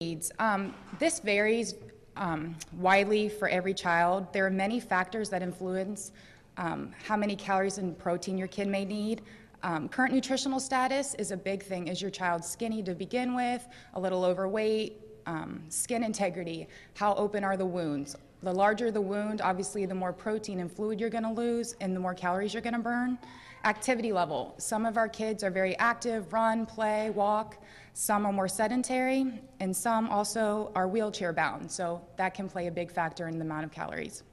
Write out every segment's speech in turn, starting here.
needs. This varies widely for every child. There are many factors that influence how many calories and protein your kid may need. Current nutritional status is a big thing. Is your child skinny to begin with, a little overweight? Skin integrity, how open are the wounds? The larger the wound, obviously the more protein and fluid you're going to lose and the more calories you're going to burn. Activity level, some of our kids are very active, run, play, walk. Some are more sedentary, and some also are wheelchair bound, so that can play a big factor in the amount of calories.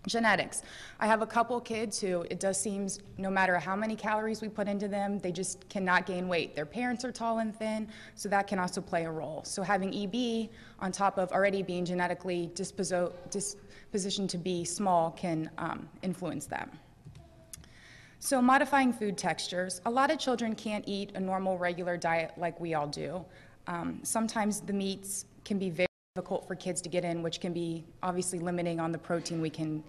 Genetics. I have a couple kids who it does seem no matter how many calories we put into them, they just cannot gain weight. Their parents are tall and thin, so that can also play a role. So having EB on top of already being genetically dispositioned to be small can influence that. So modifying food textures. A lot of children can't eat a normal regular diet like we all do. Sometimes the meats can be very difficult for kids to get in, which can be obviously limiting on the protein we can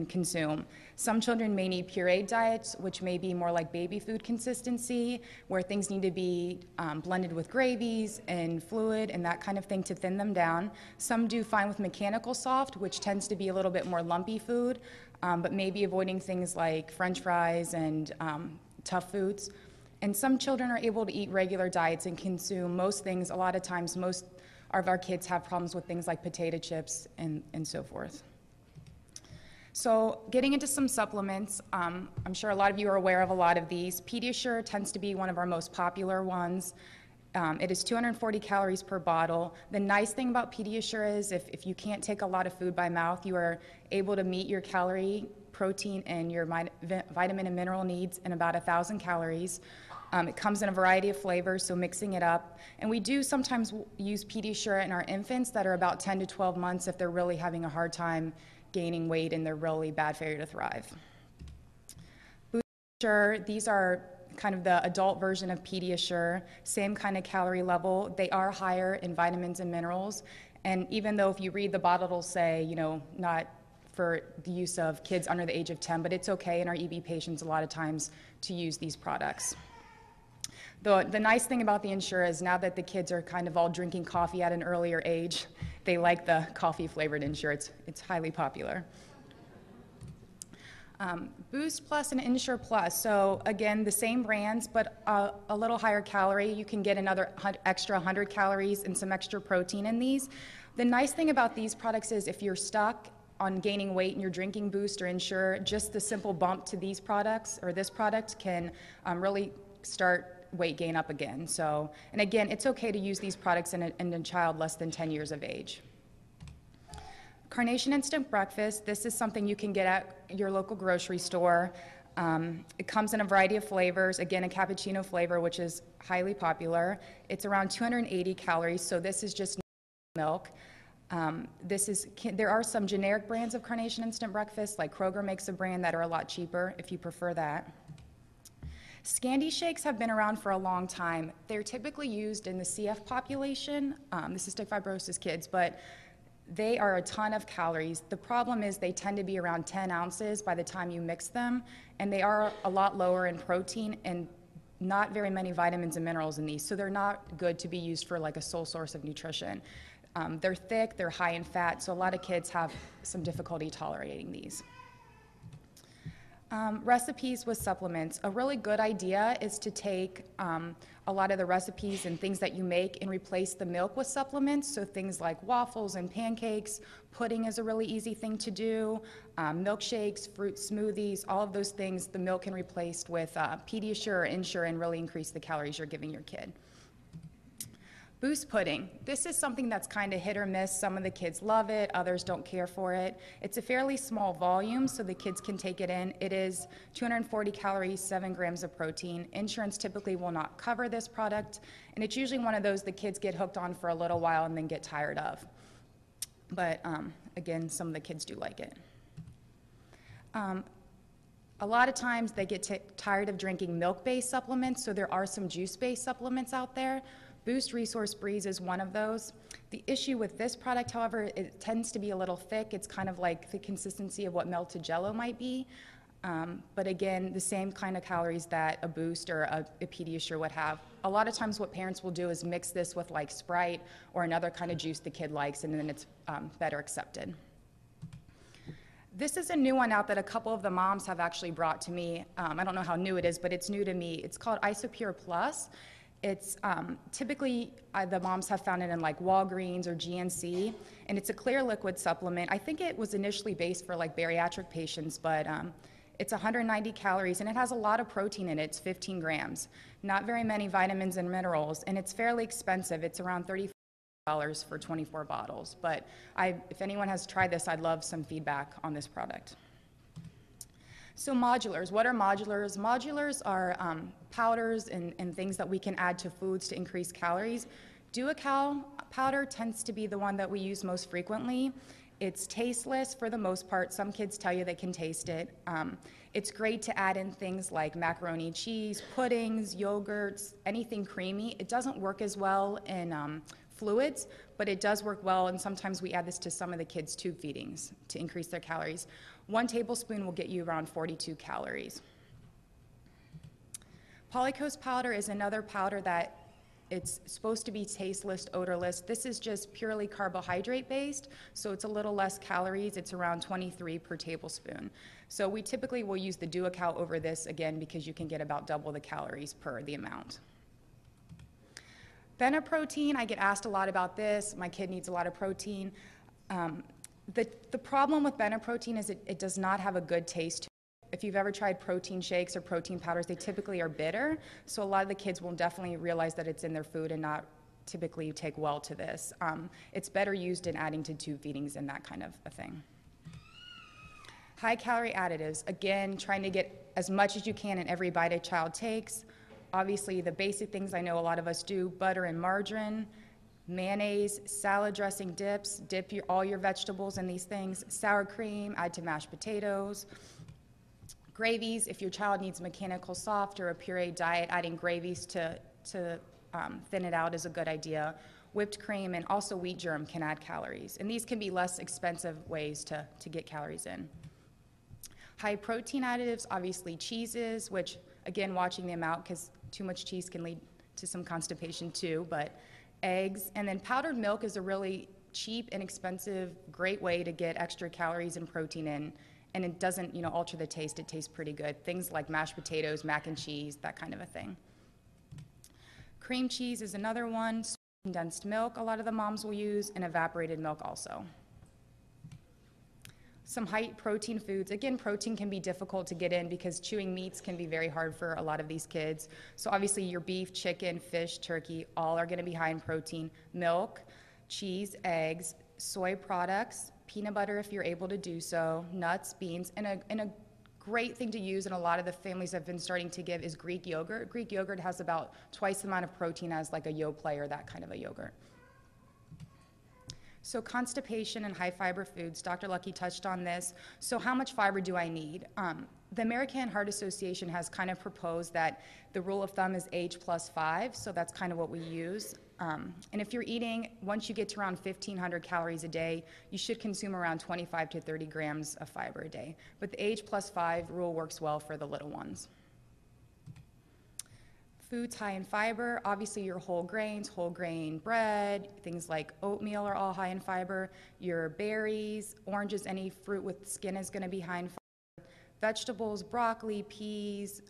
consume. Some children may need pureed diets, which may be more like baby food consistency, where things need to be blended with gravies and fluid and that kind of thing to thin them down. Some do fine with mechanical soft, which tends to be a little bit more lumpy food, but maybe avoiding things like French fries and tough foods. And some children are able to eat regular diets and consume most things. A lot of times, most of our kids have problems with things like potato chips and so forth. So getting into some supplements, I'm sure a lot of you are aware of a lot of these. Pediasure tends to be one of our most popular ones. It is 240 calories per bottle. The nice thing about Pediasure is if you can't take a lot of food by mouth, you are able to meet your calorie, protein, and your vitamin and mineral needs in about 1,000 calories. It comes in a variety of flavors, so mixing it up. And we do sometimes use Pediasure in our infants that are about 10 to 12 months if they're really having a hard time gaining weight and they're really bad failure to thrive. Booster, these are kind of the adult version of Pediasure, same kind of calorie level. They are higher in vitamins and minerals. And even though if you read the bottle, it'll say, you know, not for the use of kids under the age of 10, but it's okay in our EB patients a lot of times to use these products. The nice thing about the Ensure is now that the kids are kind of all drinking coffee at an earlier age, they like the coffee-flavored Ensure. It's highly popular. Boost Plus and Ensure Plus. So again, the same brands, but a little higher calorie. You can get another extra 100 calories and some extra protein in these. The nice thing about these products is if you're stuck on gaining weight and you're drinking Boost or Ensure, just the simple bump to these products or this product can really start weight gain up again. So, and again, it's okay to use these products in a child less than 10 years of age. Carnation Instant Breakfast, this is something you can get at your local grocery store. It comes in a variety of flavors. Again, a cappuccino flavor, which is highly popular. It's around 280 calories, so this is just milk. There are some generic brands of Carnation Instant Breakfast, like Kroger makes a brand that are a lot cheaper if you prefer that. Scandi shakes have been around for a long time. They're typically used in the CF population, the cystic fibrosis kids, but they are a ton of calories. The problem is they tend to be around 10 ounces by the time you mix them, and they are a lot lower in protein and not very many vitamins and minerals in these, so they're not good to be used for like a sole source of nutrition. They're thick, they're high in fat, so a lot of kids have some difficulty tolerating these. Recipes with supplements. A really good idea is to take a lot of the recipes and things that you make and replace the milk with supplements. So things like waffles and pancakes, pudding is a really easy thing to do, milkshakes, fruit smoothies, all of those things the milk can replace with Pediasure or Ensure and really increase the calories you're giving your kid. Boost pudding. This is something that's kind of hit or miss. Some of the kids love it, others don't care for it. It's a fairly small volume, so the kids can take it in. It is 240 calories, 7 grams of protein. Insurance typically will not cover this product, and it's usually one of those the kids get hooked on for a little while and then get tired of. But again, some of the kids do like it. A lot of times they get tired of drinking milk-based supplements, so there are some juice-based supplements out there. Boost Resource Breeze is one of those. The issue with this product, however, it tends to be a little thick. It's kind of like the consistency of what melted Jell-O might be. But again, the same kind of calories that a Boost or a Pediasure would have. a lot of times what parents will do is mix this with like Sprite or another kind of juice the kid likes, and then it's better accepted. This is a new one out that a couple of the moms have actually brought to me. I don't know how new it is, but it's new to me. It's called Isopure Plus. It's typically, the moms have found it in like Walgreens or GNC, and it's a clear liquid supplement. I think it was initially based for like bariatric patients, but it's 190 calories, and it has a lot of protein in it. It's 15 grams. Not very many vitamins and minerals, and it's fairly expensive. It's around $35 for 24 bottles. But if anyone has tried this, I'd love some feedback on this product. So modulars, what are modulars? Modulars are powders and things that we can add to foods to increase calories. DuaCal powder tends to be the one that we use most frequently. It's tasteless for the most part. Some kids tell you they can taste it. It's great to add in things like macaroni and cheese, puddings, yogurts, anything creamy. It doesn't work as well in fluids, but it does work well, and sometimes we add this to some of the kids' tube feedings to increase their calories. 1 tablespoon will get you around 42 calories. Polycose powder is another powder that it's supposed to be tasteless, odorless. This is just purely carbohydrate based, so it's a little less calories. It's around 23 per tablespoon. So we typically will use the DuaCal over this, again, because you can get about double the calories per the amount. Beneprotein, I get asked a lot about this. My kid needs a lot of protein. The problem with Beneprotein is it does not have a good taste to it. If you've ever tried protein shakes or protein powders, they typically are bitter. So a lot of the kids will definitely realize that it's in their food and not typically take well to this. It's better used in adding to tube feedings and that kind of a thing. High calorie additives, again, trying to get as much as you can in every bite a child takes. Obviously, the basic things I know a lot of us do, butter and margarine, mayonnaise, salad dressing dips, dip all your vegetables in these things, sour cream, add to mashed potatoes. Gravies, if your child needs mechanical soft or a puree diet, adding gravies to thin it out is a good idea. Whipped cream and also wheat germ can add calories. And these can be less expensive ways to get calories in. High protein additives, obviously cheeses, which again, watching them out because too much cheese can lead to some constipation too, but eggs. And then powdered milk is a really cheap, inexpensive, great way to get extra calories and protein in. And it doesn't, alter the taste. It tastes pretty good. Things like mashed potatoes, mac and cheese, that kind of a thing. Cream cheese is another one. Condensed milk, a lot of the moms will use, and evaporated milk also. Some high protein foods. Again, protein can be difficult to get in because chewing meats can be very hard for a lot of these kids. So obviously your beef, chicken, fish, turkey, all are going to be high in protein. Milk, cheese, eggs, soy products, peanut butter if you're able to do so, nuts, beans, and a great thing to use, and a lot of the families have been starting to give, is Greek yogurt. Greek yogurt has about twice the amount of protein as like a Yoplait or that kind of a yogurt. So constipation and high fiber foods, Dr. Lucky touched on this. So how much fiber do I need? The American Heart Association has kind of proposed that the rule of thumb is age plus 5, so that's kind of what we use. And if you're eating, once you get to around 1,500 calories a day, you should consume around 25 to 30 grams of fiber a day. But the age plus 5 rule works well for the little ones. Foods high in fiber, obviously your whole grains, whole grain bread, things like oatmeal are all high in fiber. Your berries, oranges, any fruit with skin is going to be high in fiber. Vegetables, broccoli, peas,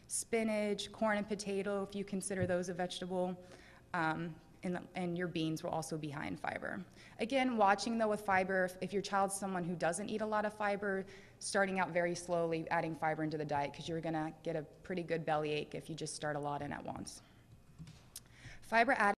spinach, corn and potato, if you consider those a vegetable. And your beans will also be high in fiber. Again, watching though with fiber, if your child's someone who doesn't eat a lot of fiber, starting out very slowly, adding fiber into the diet, because you're gonna get a pretty good bellyache if you just start a lot in at once. Fiber additives